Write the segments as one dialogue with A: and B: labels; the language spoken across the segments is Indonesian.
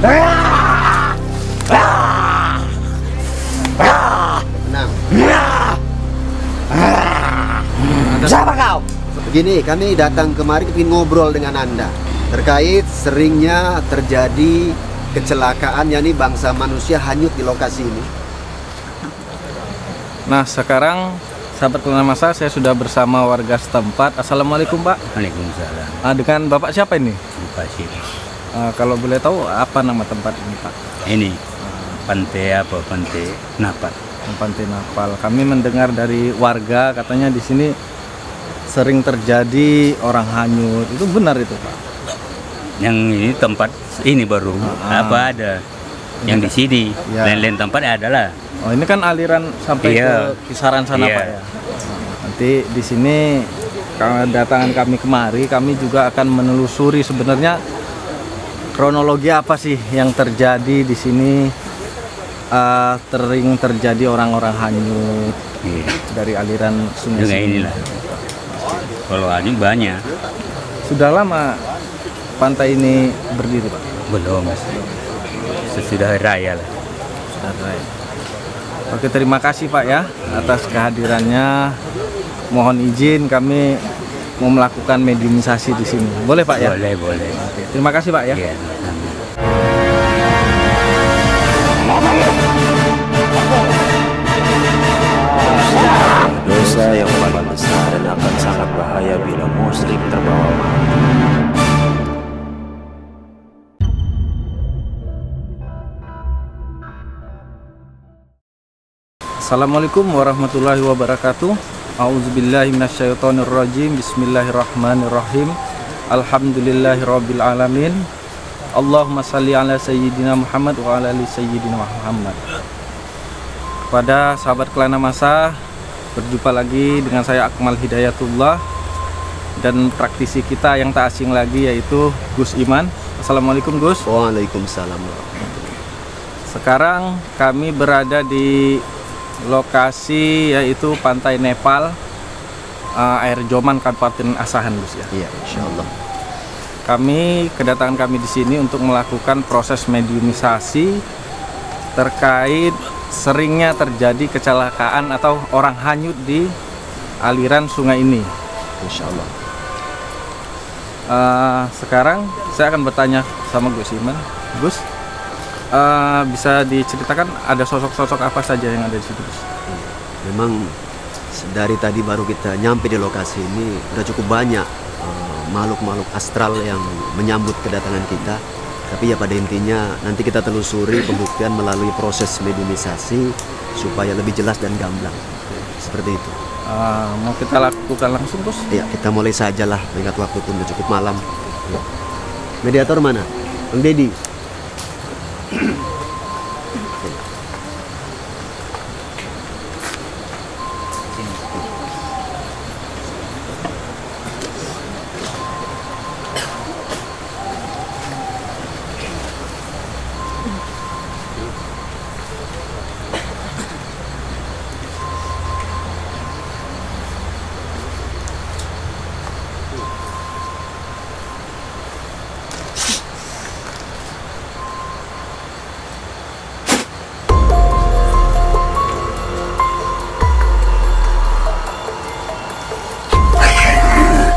A: Tenang.
B: Siapa kau?
A: Begini, kami datang kemari ingin ngobrol dengan Anda terkait seringnya terjadi kecelakaan, yakni bangsa manusia hanyut di lokasi ini.
C: Nah, sekarang sahabat Kelana Masa, saya sudah bersama warga setempat. Assalamualaikum, Pak.
D: Waalaikumsalam.
C: Dengan Bapak siapa ini?
D: Pasir.
C: Kalau boleh tahu apa nama tempat ini, Pak?
D: Ini pantai apa? Pantai Napal.
C: Pantai Napal. Kami mendengar dari warga katanya di sini sering terjadi orang hanyut. Itu benar itu, Pak?
D: Yang ini tempat ini baru apa ada? Yang di sini,
C: Ya.
D: lain-lain tempat ada lah.
C: Oh, ini kan aliran sampai
D: Iya.
C: ke kisaran sana,
D: Iya.
C: Pak ya. Nanti di sini kedatangan kami kemari, kami juga akan menelusuri sebenarnya kronologi apa sih yang terjadi di sini. Sering terjadi orang-orang hanyut
D: Iya.
C: dari aliran sungai
D: Juga
C: sini.
D: inilah. Kalau ini banyak,
C: Sudah lama pantai ini berdiri, Pak?
D: belum. Sesudah raya lah.
C: Oke, terima kasih Pak ya atas kehadirannya. Mohon izin kami mau melakukan mediumisasi di sini. Boleh Pak ya?
D: Boleh, boleh.
C: Oke, terima kasih Pak ya.
D: Iya.
E: Dosa yang paling besar dan akan sangat bahaya bila muslim terbawa mabuk.
C: Assalamualaikum warahmatullahi wabarakatuh. A'udzubillahi minasyaitonirrajim. Bismillahirrahmanirrahim. Alhamdulillahirabbil alamin. Allahumma shalli ala sayyidina Muhammad wa ala ali sayyidina Muhammad. Kepada sahabat Kelana Masa, berjumpa lagi dengan saya Akmal Hidayatullah dan praktisi kita yang tak asing lagi yaitu Gus Iman. Assalamualaikum Gus.
A: Waalaikumsalam.
C: Sekarang kami berada di lokasi yaitu Pantai Nepal, Air Joman, Kabupaten Asahan, Gus ya.
A: Iya, insya Allah.
C: Kedatangan kami di sini untuk melakukan proses mediumisasi terkait seringnya terjadi kecelakaan atau orang hanyut di aliran sungai ini.
A: Insya Allah.
C: Sekarang saya akan bertanya sama Gus Iman. Gus, bisa diceritakan ada sosok-sosok apa saja yang ada di situ, Gus?
A: Memang dari tadi baru kita nyampe di lokasi ini udah cukup banyak makhluk-makhluk astral yang menyambut kedatangan kita. Tapi ya pada intinya nanti kita telusuri pembuktian melalui proses mediumisasi supaya lebih jelas dan gamblang. Seperti itu.
C: Mau kita lakukan langsung, Gus?
A: Ya, kita mulai sajalah mengingat waktu pun udah cukup malam. Ya. Mediator mana? Bang Dedi.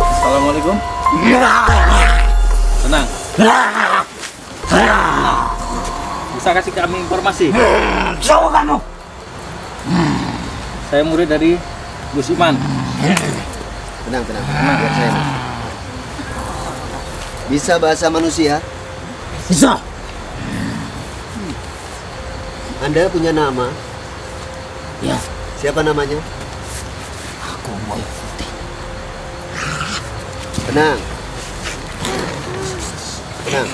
C: Assalamualaikum. Tenang. Bisa kasih kami informasi?
B: Siapa kamu?
C: Saya murid dari Gus Iman.
A: Tenang, tenang. Biar saya. Bisa bahasa manusia?
B: Bisa.
A: Anda punya nama?
B: Ya,
A: Siapa namanya?
B: aku mau putih.
A: Tenang. Tenang.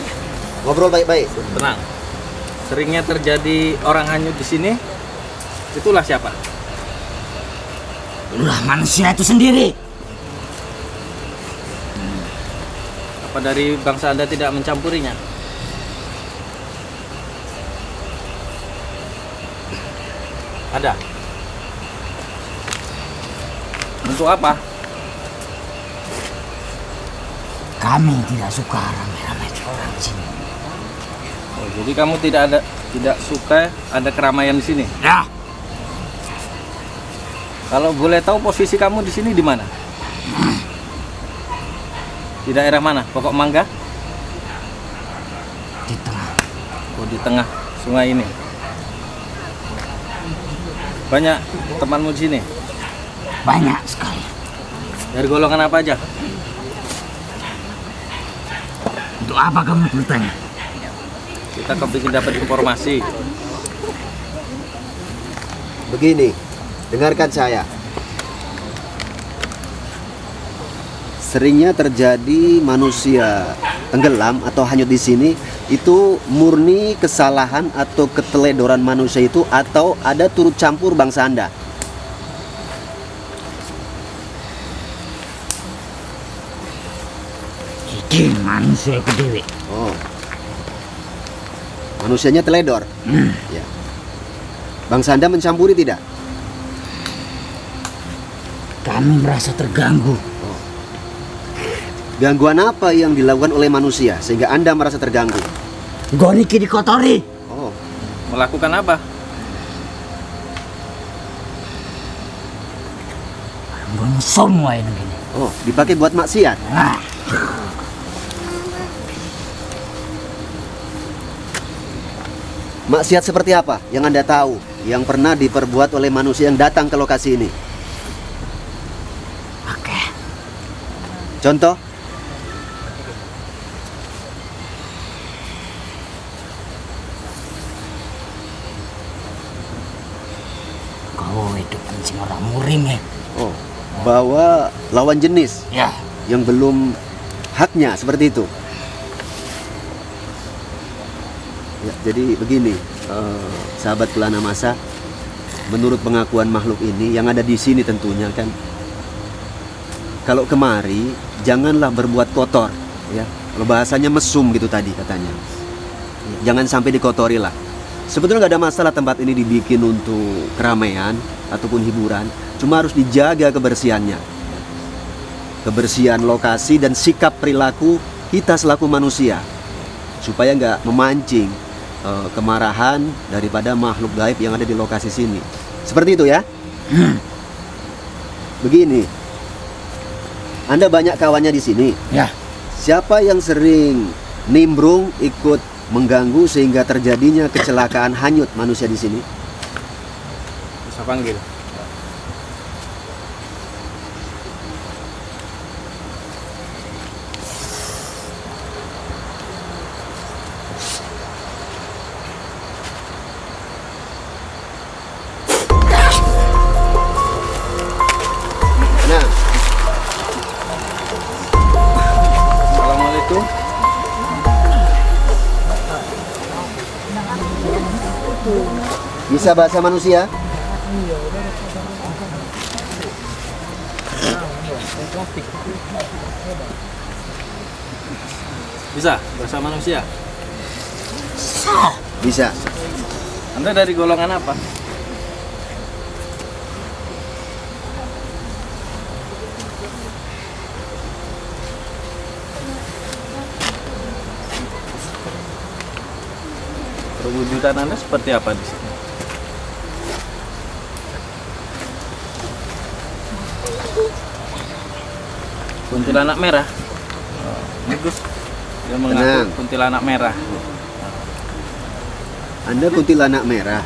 A: Ngobrol baik-baik.
C: Tenang. Seringnya terjadi orang hanyut di sini. Itulah siapa?
B: Itulah manusia itu sendiri.
C: Apa dari bangsa Anda tidak mencampurinya? Ada. Untuk apa?
B: Kami tidak suka rame-rame orang sini.
C: Oh Jadi kamu tidak suka ada keramaian di sini.
B: Ya,
C: Kalau boleh tahu posisi kamu di sini di mana? Di daerah mana? Pokok Mangga?
B: di tengah.
C: Oh, di tengah sungai ini. Banyak temanmu di sini?
B: Banyak sekali.
C: Dari golongan apa aja?
B: Untuk apa kamu bertanya?
C: Kita kepingin dapat informasi.
A: Begini, dengarkan saya. Seringnya terjadi manusia tenggelam atau hanyut di sini itu murni kesalahan atau keteledoran manusia itu atau ada turut campur bangsa Anda.
B: Iki manusia itu dewi.
A: Oh. Manusianya teledor. Ya. Bangsa Anda mencampuri tidak?
B: Kami merasa terganggu.
A: Gangguan apa yang dilakukan oleh manusia sehingga Anda merasa terganggu?
B: Goniki dikotori.
A: Oh.
C: Melakukan apa?
B: Gon semua ini gini.
A: Oh, dipakai buat maksiat.
B: Ah,
A: Maksiat seperti apa yang Anda tahu yang pernah diperbuat oleh manusia yang datang ke lokasi ini?
B: oke.
A: Contoh?
B: Kau itu kencing orang muring ya.
A: Oh, bawa lawan jenis
B: Ya,
A: yang belum haknya seperti itu. Ya, jadi begini, sahabat pelana masa, menurut pengakuan makhluk ini yang ada di sini tentunya kan, kalau kemari janganlah berbuat kotor, ya. Kalau bahasanya mesum gitu tadi katanya. Ya, jangan sampai dikotori lah. Sebetulnya nggak ada masalah tempat ini dibikin untuk keramaian ataupun hiburan, cuma harus dijaga kebersihannya. Kebersihan lokasi dan sikap perilaku kita selaku manusia supaya nggak memancing kemarahan daripada makhluk gaib yang ada di lokasi sini. Seperti itu ya. Begini, Anda banyak kawannya di sini.
B: ya.
A: Siapa yang sering nimbrung ikut mengganggu sehingga terjadinya kecelakaan hanyut manusia di sini?
C: Bisa panggil.
A: Nah,
C: Assalamualaikum.
A: bisa bahasa manusia?
C: Bisa bahasa manusia.
A: Bisa.
C: Anda dari golongan apa? Perwujudan Anda seperti apa di sini? Kuntilanak merah. Oh, bagus. Dia mengaku
A: Tenang.
C: kuntilanak merah.
A: Anda kuntilanak merah.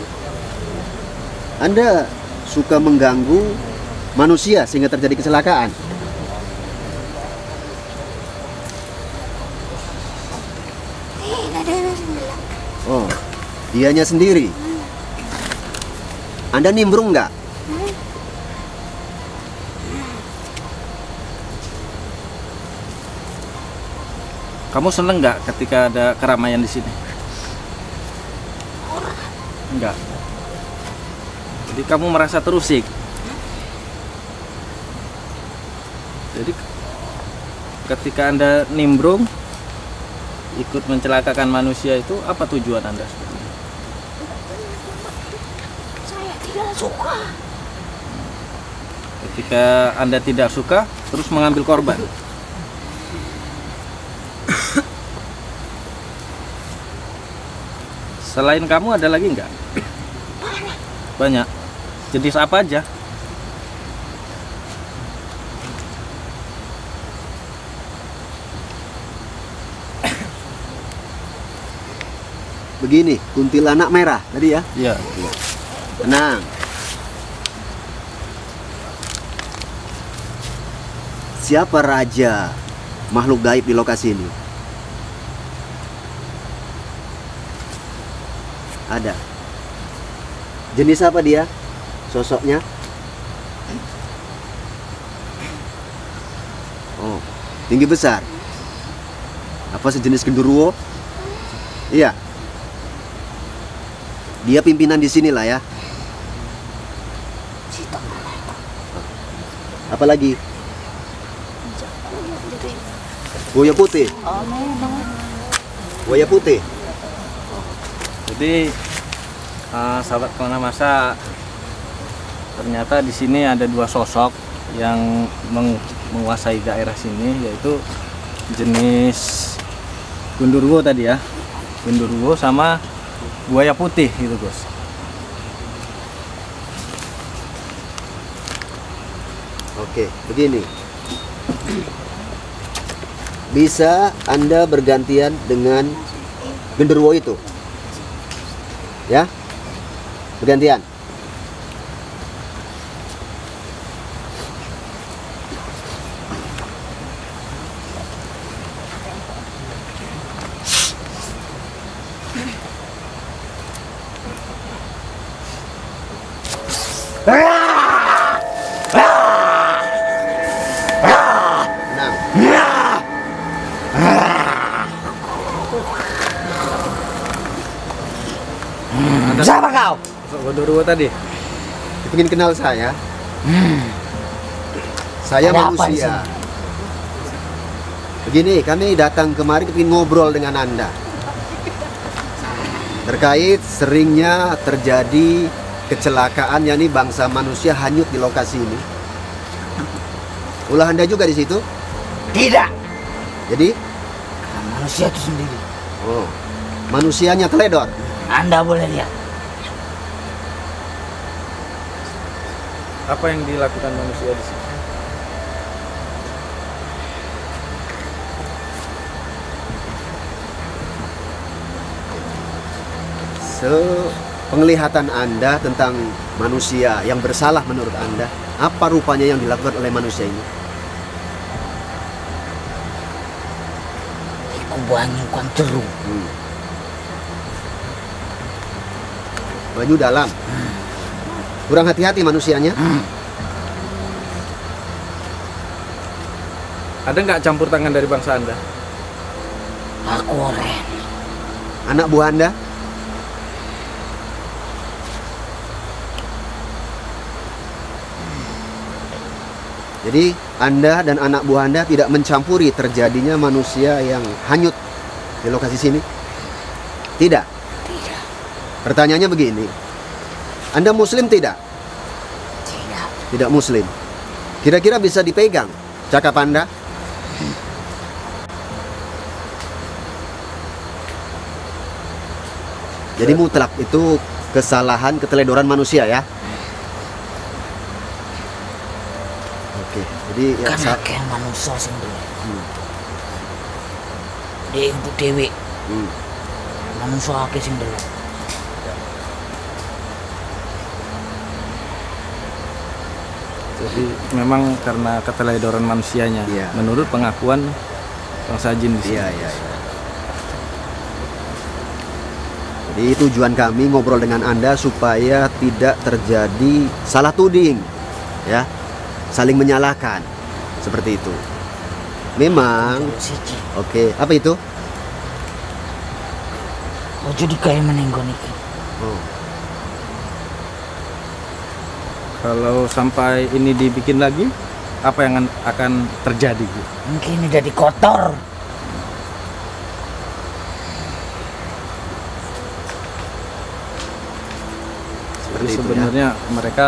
A: Anda suka mengganggu manusia sehingga terjadi kecelakaan. Oh, dianya sendiri. Anda nimbrung nggak?
C: Kamu seneng nggak ketika ada keramaian di sini? Enggak. Jadi kamu merasa terusik. Jadi ketika Anda nimbrung ikut mencelakakan manusia itu apa tujuan Anda sebetulnya?
B: Saya tidak suka.
C: Ketika Anda tidak suka terus mengambil korban. Selain kamu ada lagi nggak? Banyak. Jenis apa aja?
A: Begini, kuntilanak merah tadi ya.
C: Iya.
A: Tenang. Siapa raja makhluk gaib di lokasi ini? Ada. Jenis apa dia? Sosoknya? Oh, tinggi besar. Apa sejenis genderuwo? Iya. Dia pimpinan di sini lah ya. Apalagi? Buaya putih. Buaya putih.
C: Jadi sahabat Kona Masa, ternyata di sini ada dua sosok yang menguasai daerah sini, yaitu jenis gundurwo tadi ya, gundurwo sama buaya putih gitu Gus.
A: Oke, begini. Bisa Anda bergantian dengan genderuwo itu? Ya? Bergantian.
B: Siapa kau?
C: Sosok gundurwo tadi.
A: Ingin kenal saya? Saya
B: Ada apa di
A: manusia. Begini, kami datang kemari ingin ngobrol dengan Anda terkait seringnya terjadi kecelakaan, yakni bangsa manusia hanyut di lokasi ini. Ulah Anda juga di situ?
B: Tidak.
A: Jadi,
B: Manusia itu sendiri.
A: oh, manusianya teledor.
B: Anda boleh lihat.
C: Apa yang dilakukan manusia di sini?
A: Penglihatan Anda tentang manusia yang bersalah menurut Anda, apa rupanya yang dilakukan oleh manusia ini?
B: Iku banyukan terung.
A: Banyu dalam. Kurang hati-hati manusianya.
C: Ada nggak campur tangan dari bangsa Anda?
B: Aku oren.
A: Anak buah Anda? Jadi Anda dan anak buah Anda tidak mencampuri terjadinya manusia yang hanyut di lokasi sini? Tidak?
B: Tidak.
A: Pertanyaannya begini. Anda Muslim tidak?
B: Tidak.
A: Tidak Muslim. Kira-kira bisa dipegang cakap Anda? Jadi mutlak itu kesalahan keteledoran manusia ya? Oke, jadi ya,
B: Karena kayak manusia sendiri. Dia untuk dewi. Manusia akeh sendiri.
C: Jadi memang karena keteledoran manusianya.
A: Iya.
C: Menurut pengakuan bangsa jin di sini.
A: Iya, iya, iya. Jadi tujuan kami ngobrol dengan Anda supaya tidak terjadi salah tuding, ya, saling menyalahkan, seperti itu. Memang,
B: Siji.
A: oke, apa itu?
B: Ojo dikae menenggon iki.
A: Oh,
C: Kalau sampai ini dibikin lagi, apa yang akan terjadi?
B: Mungkin ini jadi kotor.
C: Jadi
A: seperti itu ya.
C: sebenarnya mereka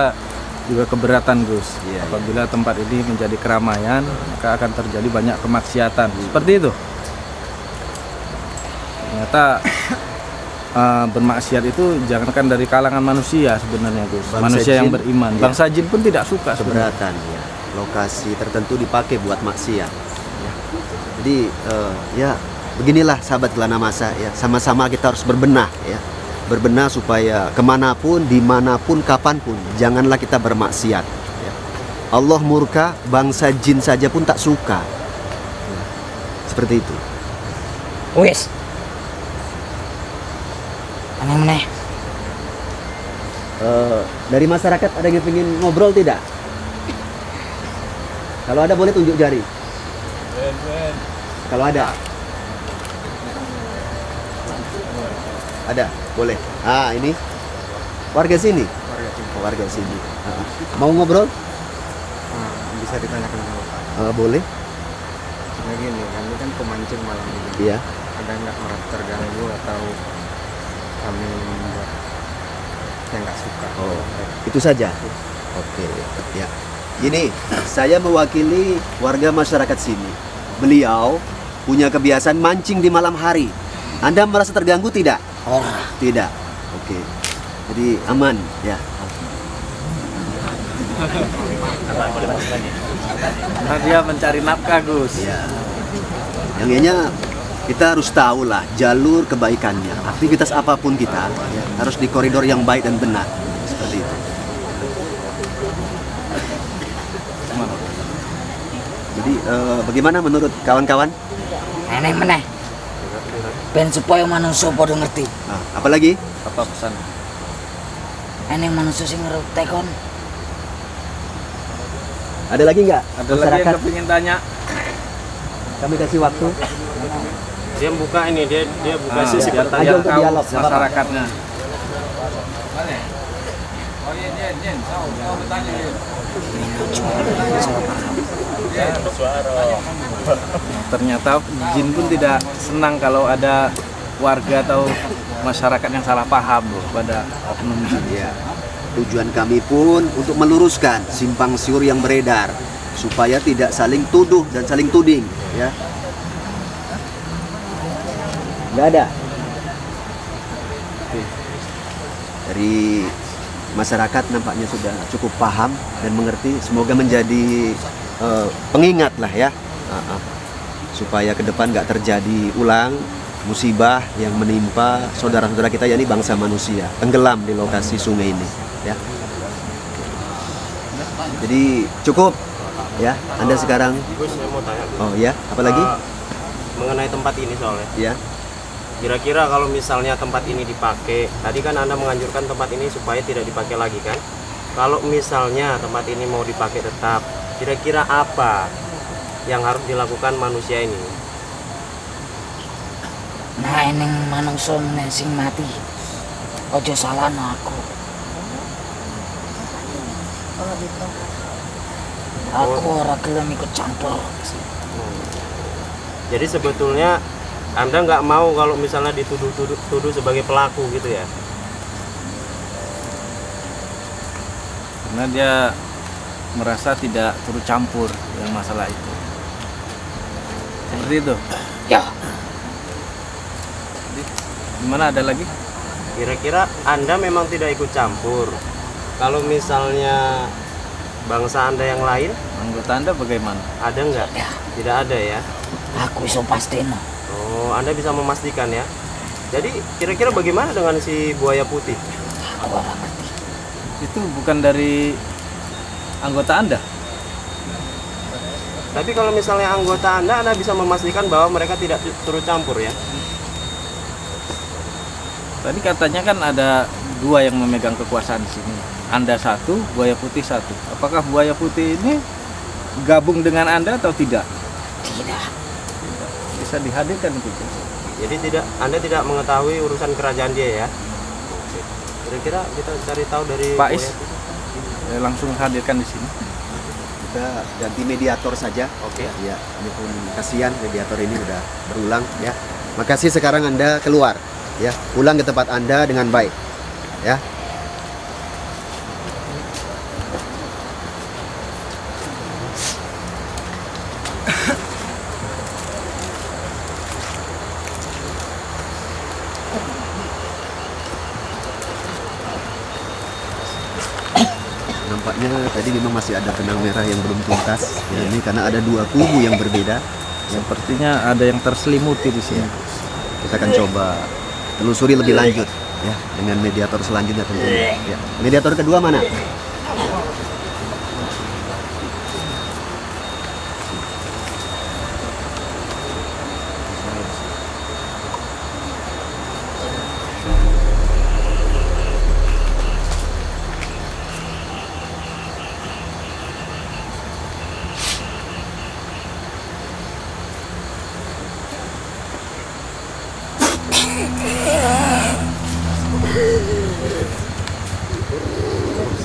C: juga keberatan Gus.
A: Iya,
C: Apabila tempat ini menjadi keramaian, maka akan terjadi banyak kemaksiatan. Seperti itu. Ternyata bermaksiat itu jangankan dari kalangan manusia sebenarnya Gus.
A: Bangsa
C: Manusia yang
A: jin,
C: beriman.
A: ya.
C: Bangsa jin pun tidak suka sebenarnya.
A: Keberatan ya. Lokasi tertentu dipakai buat maksiat. Ya. Jadi ya beginilah sahabat Kelana Masa ya. Sama-sama kita harus berbenah ya. Berbenah supaya kemanapun, dimanapun, kapanpun janganlah kita bermaksiat ya. Allah murka, bangsa jin saja pun tak suka ya. Seperti itu.
B: Wes. Aneh-aneh.
A: Dari masyarakat ada yang ingin ngobrol tidak? Kalau ada boleh tunjuk jari. Kalau ada. Ada, boleh. Ah, ini warga sini. Warga sini. Mau ngobrol?
F: Bisa ditanyakan sama Pak.
A: Boleh.
F: Nah gini, kami kan pemancing malam ini.
A: Iya.
F: Ada nggak merasa terganggu atau kami membuat yang nggak suka?
A: Oh, itu saja. Oke, ya. Gini, saya mewakili warga masyarakat sini. Beliau punya kebiasaan mancing di malam hari. Anda merasa terganggu tidak? Tidak. Oke. Jadi aman, ya.
C: Nah, dia mencari nafkah Gus.
A: Ya. Yang intinya kita harus tahu lah jalur kebaikannya. Aktivitas apapun kita ya, harus di koridor yang baik dan benar. Seperti itu. Jadi bagaimana menurut kawan-kawan?
B: Aneh meneh. Ben supaya manusia pada ngerti.
A: Apalagi?
C: Apa pesan?
B: Aneh manusia sing ngerti kon.
A: Ada lagi nggak?
C: Ada lagi yang kepingin tanya?
A: Kami kasih waktu.
F: Dia buka ini, dia buka sisi
C: biar
A: Ayo untuk
C: tahu
A: dialog, nggak apa-apa.
C: masyarakatnya. Ternyata jin pun tidak senang kalau ada warga atau masyarakat yang salah paham loh pada oknum jin.
A: Ya. Tujuan kami pun untuk meluruskan simpang siur yang beredar supaya tidak saling tuduh dan saling tuding, ya. Nggak ada. Dari masyarakat nampaknya sudah cukup paham dan mengerti. Semoga menjadi pengingat lah ya, supaya ke depan nggak terjadi ulang musibah yang menimpa saudara-saudara kita, yakni bangsa manusia, tenggelam di lokasi sungai ini, ya. Jadi cukup, ya. Anda sekarang.
F: Gus, saya mau tanya.
A: Oh ya, apalagi?
F: Mengenai tempat ini soalnya.
A: Ya.
F: Kira-kira kalau misalnya tempat ini dipakai, tadi kan Anda menganjurkan tempat ini supaya tidak dipakai lagi kan? Kalau misalnya tempat ini mau dipakai tetap, kira-kira apa yang harus dilakukan manusia ini?
B: Nah eneng manungsa sing mati. Ojo salahno aku. Aku ora gelem ikut campur.
F: Jadi sebetulnya Anda nggak mau kalau misalnya dituduh sebagai pelaku gitu ya?
C: Karena dia merasa tidak turut campur yang masalah itu. Seperti itu.
B: Ya,
C: Gimana, ada lagi?
F: Kira-kira Anda memang tidak ikut campur. Kalau misalnya bangsa Anda yang lain,
C: Anggota Anda bagaimana?
F: ada nggak?
B: Ya.
F: Tidak ada ya?
B: aku iso pastiin.
F: Oh, Anda bisa memastikan ya? Jadi kira-kira bagaimana dengan si buaya putih?
B: Aku ora ngerti.
C: Itu bukan dari anggota Anda.
F: Tapi kalau misalnya anggota Anda bisa memastikan bahwa mereka tidak turut campur ya?
C: Tadi katanya kan ada dua yang memegang kekuasaan di sini. Anda satu, buaya putih satu. Apakah buaya putih ini gabung dengan Anda atau tidak?
B: Tidak.
C: Bisa dihadirkan gitu.
F: Jadi Anda tidak mengetahui urusan kerajaan dia ya? Oke. Kira-kira kita cari tahu dari
C: Pak
F: buaya
C: Is,
F: putih.
C: langsung hadirkan di sini.
A: Kita ganti mediator saja.
F: Oke.
A: Ya, ini pun kasihan mediator ini udah berulang ya. Makasih, sekarang Anda keluar ya. Pulang ke tempat Anda dengan baik. Ya. nampaknya tadi memang masih ada benang merah yang belum tuntas. Ya, ini karena ada dua kubu yang berbeda.
C: Sepertinya ada yang terselimuti di sini.
A: Kita akan coba telusuri lebih lanjut ya dengan mediator selanjutnya tentunya. Ya. Mediator kedua mana?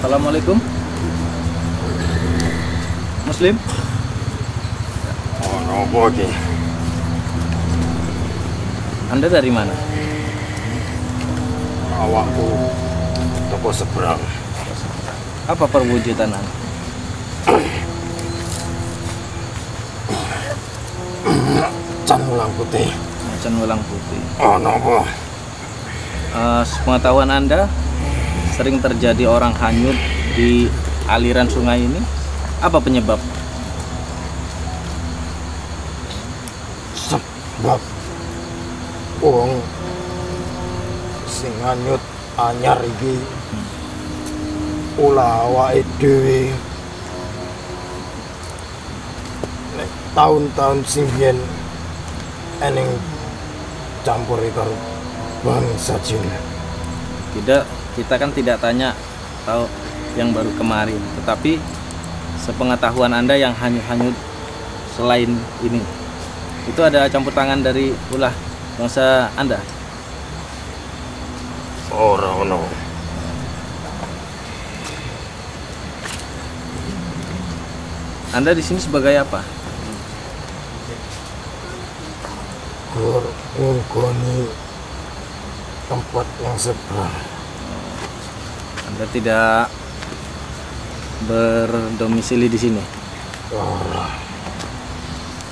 C: Assalamualaikum. Muslim?
F: Oh, nopo iki.
C: Anda dari mana?
F: Awakku toko seberang.
C: Apa perwujudan Anda?
F: Can ulang putih.
C: Macan Welang Putih.
F: Oh, nopo.
C: Sepengetahuan Anda, sering terjadi orang hanyut di aliran sungai ini. Apa penyebab?
G: Sebab wong sing hanyut anyar iki ulah awake dhewe. Nek tahun-tahun sing biyen eneng campur karo bangsa jin.
C: Tidak, kita kan tidak tanya tahu yang baru kemarin, tetapi sepengetahuan Anda yang hanyut-hanyut selain ini, itu ada campur tangan dari ulah bangsa Anda?
G: Ora ono.
C: Anda di sini sebagai apa?
G: Gur ngungkoni tempat yang seberang.
C: Anda tidak berdomisili di sini.
G: Ora.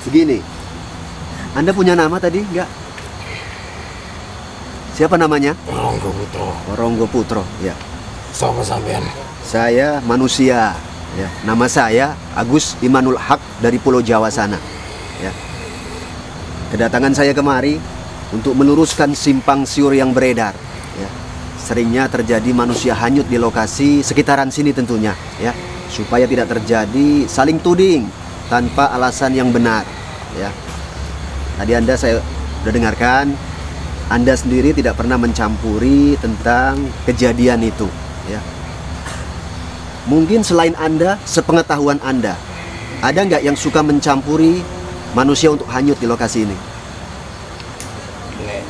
A: Begini, Anda punya nama tadi enggak? Siapa namanya?
G: Ronggo Putra.
A: Ronggo Putro. Ya.
G: Sapa sampean?
A: Saya manusia. Ya. Nama saya Agus Imanul Haq dari Pulau Jawa sana. Ya. Kedatangan saya kemari untuk meluruskan simpang siur yang beredar. Ya. Seringnya terjadi manusia hanyut di lokasi sekitaran sini tentunya. Ya. Supaya tidak terjadi saling tuding tanpa alasan yang benar. Ya. Tadi saya sudah dengarkan, Anda sendiri tidak pernah mencampuri tentang kejadian itu. Ya. Mungkin selain Anda, sepengetahuan Anda, ada nggak yang suka mencampuri manusia untuk hanyut di lokasi ini?
G: Nek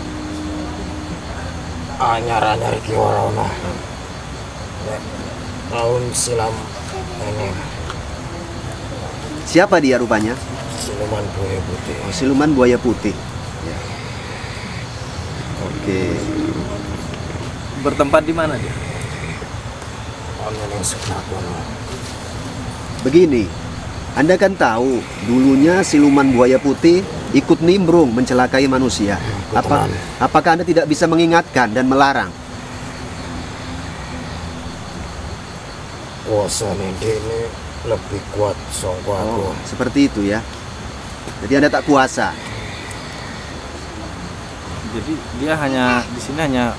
G: anyar-anyar iki ora ono. Nek tahun silam ini
A: Siapa dia rupanya?
G: siluman buaya putih.
A: Oh, siluman buaya putih. Ya. Oke.
C: Bertempat di mana dia?
G: Ono yang sebelah kono.
A: Begini, Anda kan tahu dulunya siluman buaya putih ikut nimbrung mencelakai manusia. Apakah Anda tidak bisa mengingatkan dan melarang?
G: Kuasane ini lebih kuat sangko aku.
A: Oh, seperti itu ya. Jadi Anda tak kuasa.
C: Jadi dia hanya di sini hanya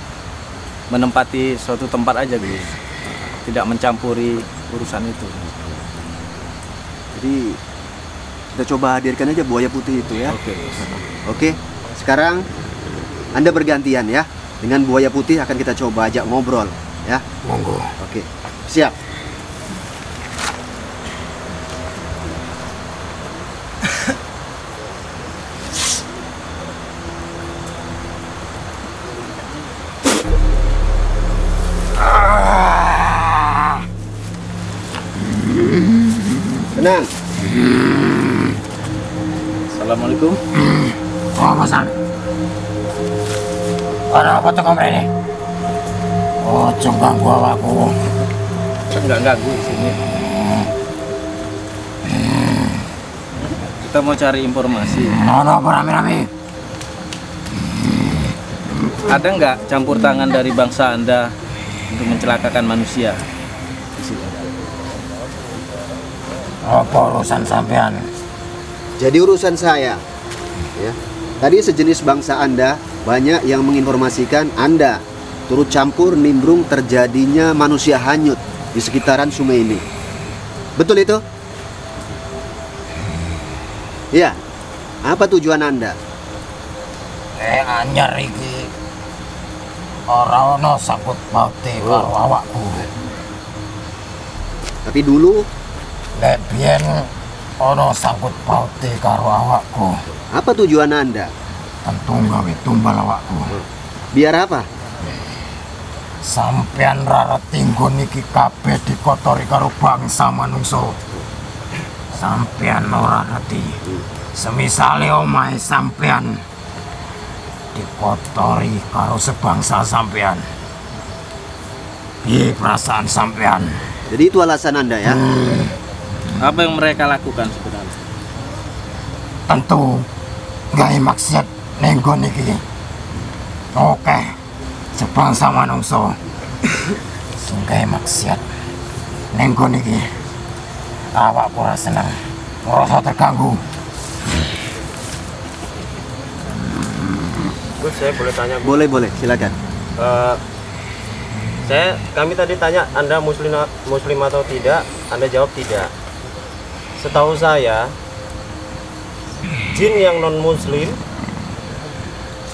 C: menempati suatu tempat aja gitu. Tidak mencampuri urusan itu.
A: Jadi kita coba hadirkan aja buaya putih itu ya.
C: Oke.
A: Oke. Sekarang Anda bergantian ya. Dengan buaya putih akan kita coba ajak ngobrol ya.
G: Monggo.
A: Oke. Siap. Tenang.
C: Assalamualaikum.
G: Oh, Masan. Ada apa tuh kamu ini? Oh, coba gua awakku.
C: Enggak ganggu di sini. Kita mau cari informasi.
G: Ada apa rame-rame?
C: Ada nggak campur tangan dari bangsa Anda untuk mencelakakan manusia di sini?
G: Apa urusan sampean?
A: Jadi urusan saya. Ya. Tadi sejenis bangsa Anda banyak yang menginformasikan Anda turut campur nimbrung terjadinya manusia hanyut di sekitaran sungai ini. Betul itu? Ya. Apa tujuan Anda?
G: Anyar iki ora ana sangkut paute karo awakku.
A: Tapi dulu
G: Nek biyen ana sangkut paute karo awakku.
A: apa tujuan Anda?
G: Tentu gawe tumbal awakku.
A: Biar apa?
G: Sampean ra tinggon iki kabeh dikotori karo bangsa manungsa. Sampean ora ngerti. Semisale omahe sampean dikotori karo sebangsa sampean. Piye perasaan sampean?
A: Jadi itu alasan Anda ya?
C: Apa yang mereka lakukan sebenarnya?
G: Tentu gawe maksud ning nggon iki. Oke, sebangsa manungsa sing gawe maksiat ning nggon iki. Awakku ora seneng, ngrasa terganggu.
F: Gus, saya boleh tanya, Gus?
A: Boleh, silakan.
F: Kami tadi tanya Anda muslim atau tidak, Anda jawab tidak. Setahu saya, jin yang non muslim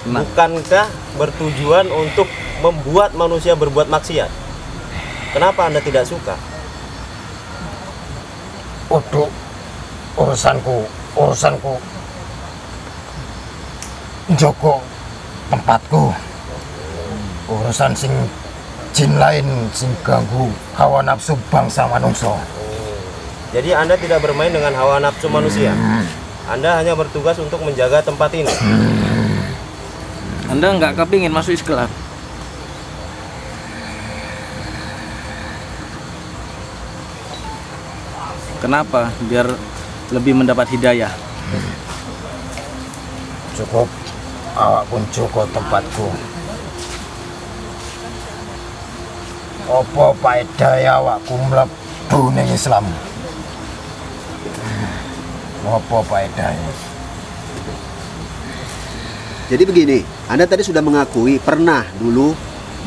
F: bukankah bertujuan untuk membuat manusia berbuat maksiat? Kenapa Anda tidak suka?
G: Untuk urusanku Joko tempatku. Urusan sing jin lain sing ganggu hawa nafsu bangsa manungsa.
F: Jadi Anda tidak bermain dengan hawa nafsu manusia. Anda hanya bertugas untuk menjaga tempat ini.
C: Anda nggak kepingin masuk Islam? Kenapa? Biar lebih mendapat hidayah.
G: Cukup awak pun cukup tempatku. Apa faedah awakku mlebu ning Islam? Apa faedahnya?
A: Jadi begini, Anda tadi sudah mengakui pernah dulu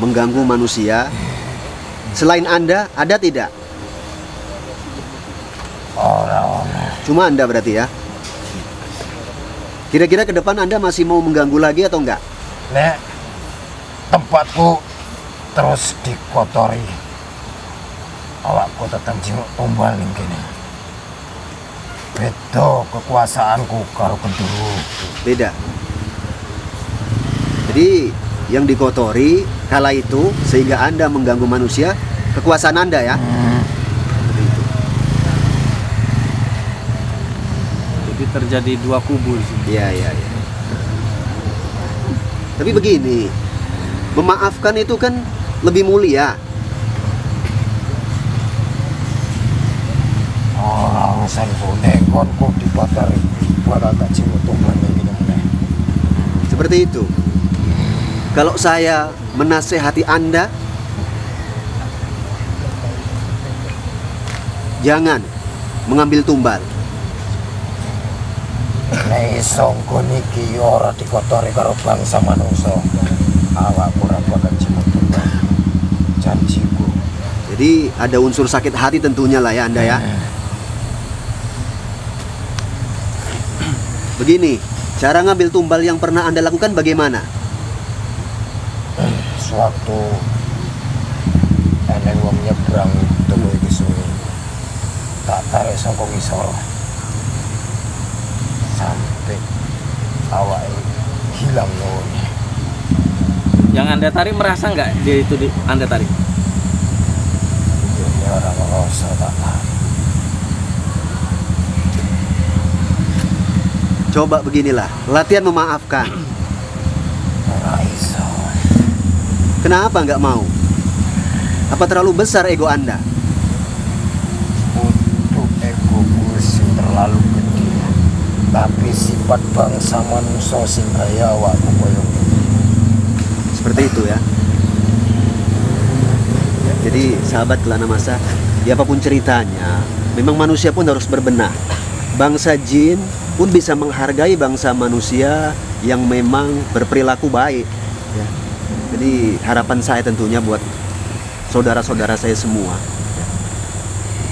A: mengganggu manusia. Selain Anda, ada tidak?
G: Orang
A: Cuma Anda berarti ya? Kira-kira ke depan Anda masih mau mengganggu lagi atau enggak?
G: nek tempatku terus dikotori, awakku tetap jenguk tumbal ning kene. Beda kekuasaanku karo Gendruwo.
A: Beda. Jadi yang dikotori kala itu sehingga Anda mengganggu manusia, kekuasaan Anda ya?
C: Jadi terjadi dua kubu di sini.
A: Iya. Tapi begini, memaafkan itu kan lebih mulia.
G: Ora urusanku nek konku dipatari bakal tak jenguk tumbal ning kene.
A: Seperti itu. Kalau saya menasehati Anda, jangan mengambil tumbal.
G: Nek iso nggon iki ora dikotori karo bangsa manungsa, awakku ora bakal jenguk tumbal. Janjiku.
A: Jadi ada unsur sakit hati tentunya lah ya Anda ya. Begini, cara ngambil tumbal yang pernah Anda lakukan bagaimana?
G: Sewaktu eneng wong nyebrang telu iki sungai, tak tarik saka ngisor sampai awake hilang noni.
C: Yang Anda tarik merasa nggak dia itu Anda tarik?
G: Ini orang ngerasa tak tarik.
A: Coba beginilah, latihan memaafkan.
G: Ora iso.
A: Kenapa nggak mau? Apa terlalu besar ego Anda?
G: Untuk ego sing terlalu gede, tapi sifat bangsa manusia sing kaya awakku koyo
A: Seperti itu ya. Jadi sahabat Kelana Masa, ya apapun ceritanya, memang manusia pun harus berbenah. Bangsa jin pun bisa menghargai bangsa manusia yang memang berperilaku baik ya. Jadi harapan saya tentunya buat saudara-saudara saya semua ya.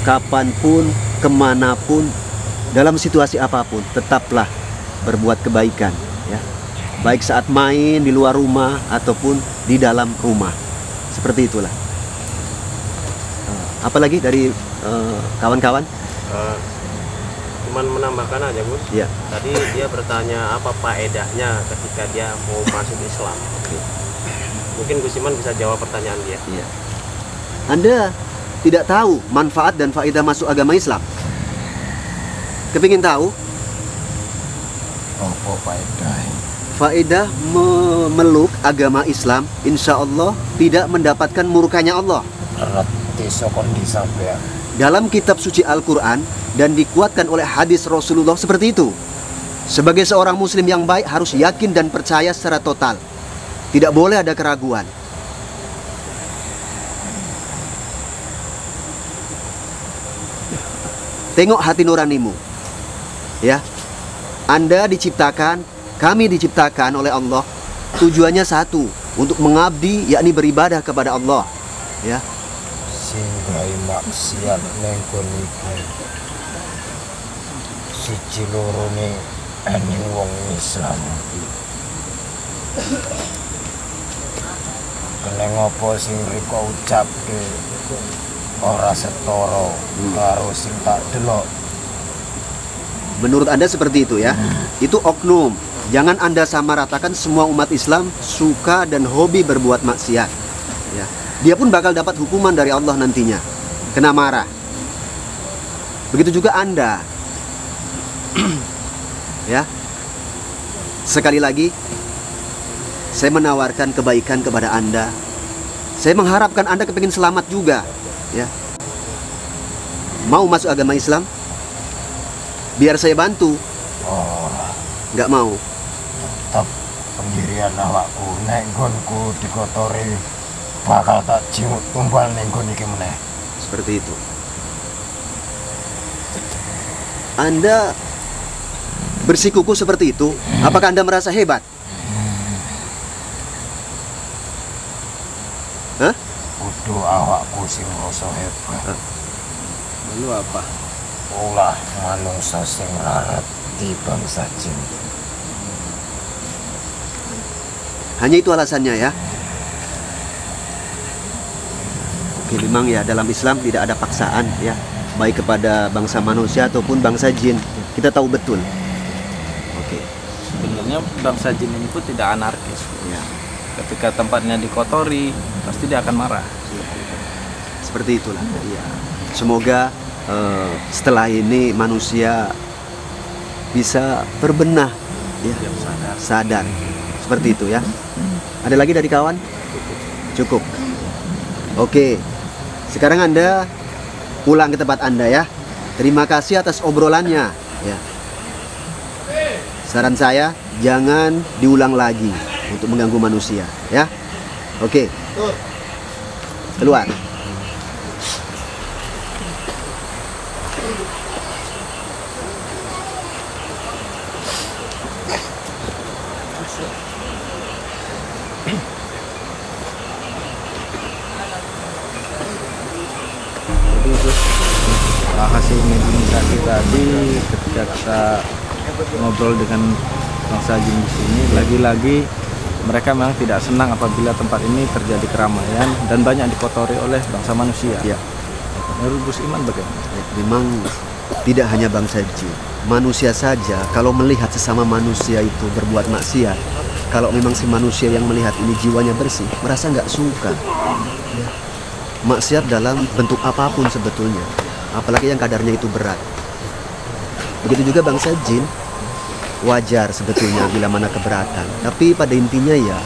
A: Kapanpun, kemanapun, dalam situasi apapun, tetaplah berbuat kebaikan ya. Baik saat main di luar rumah ataupun di dalam rumah. Seperti itulah. Apalagi dari kawan-kawan?
F: Cuman menambahkan aja, Gus.
A: Ya.
F: Tadi dia bertanya apa faedahnya ketika dia mau masuk Islam. Mungkin Gus Iman bisa jawab pertanyaan dia.
A: Ya. Anda tidak tahu manfaat dan faedah masuk agama Islam? Kepingin tahu?
G: Apa faedah?
A: Faedah memeluk agama Islam, insya Allah tidak mendapatkan murkanya Allah.
G: Reti sokon disampean.
A: Dalam kitab suci Al-Quran dan dikuatkan oleh hadis Rasulullah seperti itu. Sebagai seorang muslim yang baik harus yakin dan percaya secara total. Tidak boleh ada keraguan. Tengok hati nuranimu. Ya. Anda diciptakan, kami diciptakan oleh Allah, tujuannya satu, untuk mengabdi, yakni beribadah kepada Allah. Ya.
G: Singgai maksiat nengkon iki. Siji lorone ene wong Islam. Keneng apa sing riko ucapke ora setara karo sing tak delok.
A: Menurut Anda seperti itu ya? Itu oknum. Jangan Anda samaratakan semua umat Islam suka dan hobi berbuat maksiat. Ya. Dia pun bakal dapat hukuman dari Allah nantinya. Kena marah. Begitu juga Anda. Ya. Sekali lagi, saya menawarkan kebaikan kepada Anda. Saya mengharapkan Anda kepingin selamat juga. Ya. Mau masuk agama Islam? Biar saya bantu.
G: Oh,
A: Nggak mau.
G: tetap pendirian awakku nenggonku dikotori bakal tak jimut tumbal nenggon iki meneh.
A: Seperti itu. Anda bersikuku seperti itu, apakah Anda merasa hebat? Hah?
G: Kudu awakku sing rasa hebat.
C: Lalu apa?
G: Ulah manungsa sing larat di bangsa jin.
A: Hanya itu alasannya ya. Oke, memang ya dalam Islam tidak ada paksaan ya, baik kepada bangsa manusia ataupun bangsa jin. Kita tahu betul. Oke.
C: Sebenarnya bangsa jin ini pun tidak anarkis.
A: Ya.
C: Ketika tempatnya dikotori, pasti dia akan marah.
A: Seperti itulah. Ya. Semoga setelah ini manusia bisa berbenah ya, sadar. Seperti itu ya. Ada lagi dari kawan? Cukup. Oke. Sekarang Anda pulang ke tempat Anda ya. Terima kasih atas obrolannya ya. Saran saya jangan diulang lagi untuk mengganggu manusia ya. Oke. Keluar.
C: Hasil mediasi tadi ketika kita ngobrol dengan bangsa jin di sini, lagi-lagi mereka memang tidak senang apabila tempat ini terjadi keramaian dan banyak dikotori oleh bangsa manusia.
A: Ya.
C: Menurut Gus Iman bagaimana?
A: Memang tidak hanya bangsa jin, manusia saja kalau melihat sesama manusia itu berbuat maksiat, kalau memang si manusia yang melihat ini jiwanya bersih, merasa nggak suka. Ya. Maksiat dalam bentuk apapun sebetulnya, apalagi yang kadarnya itu berat. Begitu juga bangsa jin, wajar sebetulnya bila mana keberatan. Tapi pada intinya ya,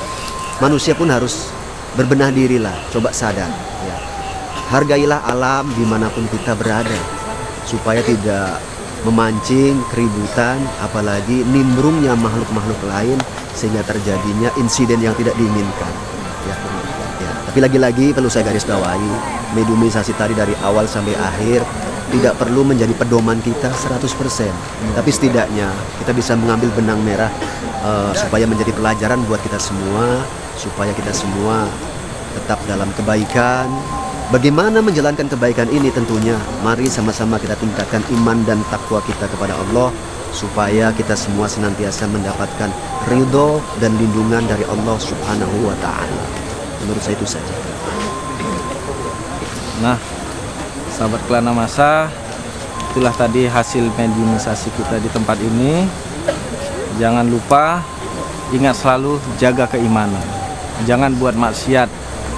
A: manusia pun harus berbenah dirilah, coba sadar. Ya. Hargailah alam dimanapun kita berada, supaya tidak memancing keributan, apalagi nimbrungnya makhluk-makhluk lain, sehingga terjadinya insiden yang tidak diinginkan. Ya, ya. Tapi lagi-lagi perlu saya garis bawahi, mediumisasi tadi dari awal sampai akhir tidak perlu menjadi pedoman kita 100%. Tapi setidaknya kita bisa mengambil benang merah supaya menjadi pelajaran buat kita semua, supaya kita semua tetap dalam kebaikan. Bagaimana menjalankan kebaikan ini tentunya, mari sama-sama kita tingkatkan iman dan takwa kita kepada Allah, supaya kita semua senantiasa mendapatkan ridho dan lindungan dari Allah Subhanahu wa Ta'ala. Menurut saya itu saja.
C: Nah, sahabat Kelana Masa, itulah tadi hasil mediumisasi kita di tempat ini. Jangan lupa, ingat selalu jaga keimanan. Jangan buat maksiat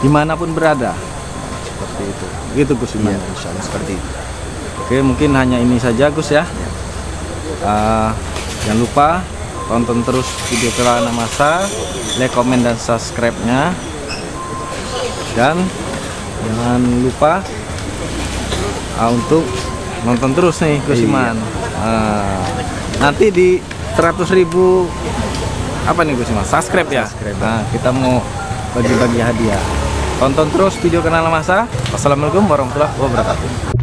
C: dimanapun berada. Seperti itu. Gitu Gus Iman.
A: Iya, insya Allah seperti itu.
C: Oke, mungkin hanya ini saja Gus ya. Jangan lupa tonton terus video Kelana Masa, like, komen, dan subscribe-nya. Dan jangan lupa untuk nonton terus nih Gus Iman. Nanti di 100.000 apa nih Gus Iman? Subscribe ya. Nah, kita mau bagi-bagi hadiah. Tonton terus video Kelana Masa. Wassalamualaikum warahmatullahi wabarakatuh.